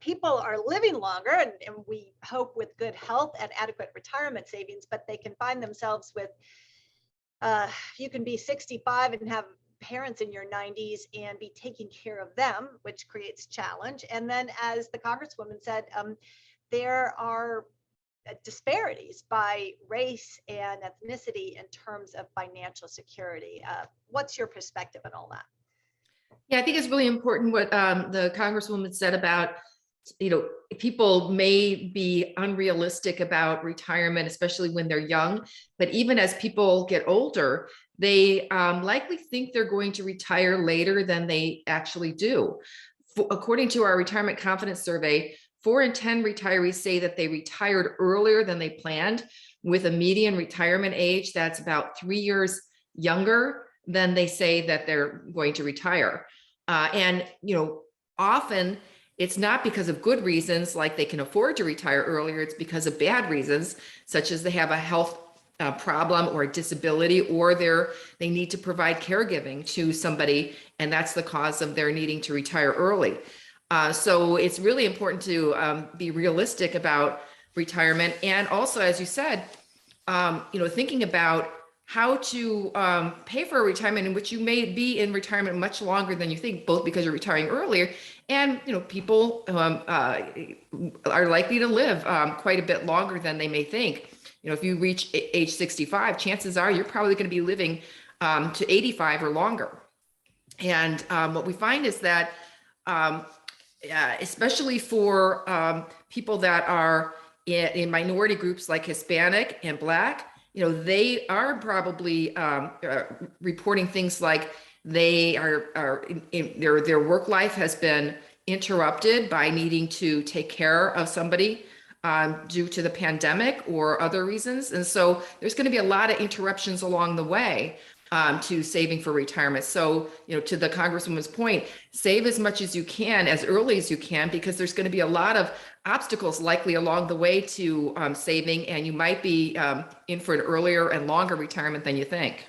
people are living longer, and we hope with good health and adequate retirement savings, but they can find themselves with, you can be 65 and have parents in your 90s and be taking care of them, which creates challenge. And then, as the Congresswoman said, there are disparities by race and ethnicity in terms of financial security. What's your perspective on all that? Yeah, I think it's really important what the Congresswoman said about, people may be unrealistic about retirement, especially when they're young. But even as people get older, they likely think they're going to retire later than they actually do. According to our retirement confidence survey, 4 in 10 retirees say that they retired earlier than they planned, with a median retirement age that's about 3 years younger than they say that they're going to retire. And often it's not because of good reasons, like they can afford to retire earlier. It's because of bad reasons, such as they have a health problem or a disability, or they need to provide caregiving to somebody, and that's the cause of their needing to retire early. So it's really important to be realistic about retirement. And also, as you said, thinking about how to pay for a retirement in which you may be in retirement much longer than you think, both because you're retiring earlier and, people are likely to live quite a bit longer than they may think. If you reach age 65, chances are you're probably going to be living to 85 or longer. And what we find is that especially for people that are in minority groups like Hispanic and Black, they are probably reporting things like they are in their work life has been interrupted by needing to take care of somebody due to the pandemic or other reasons. And so there's going to be a lot of interruptions along the way to saving for retirement. So, to the Congresswoman's point, save as much as you can, as early as you can, because there's going to be a lot of obstacles likely along the way to saving, and you might be in for an earlier and longer retirement than you think.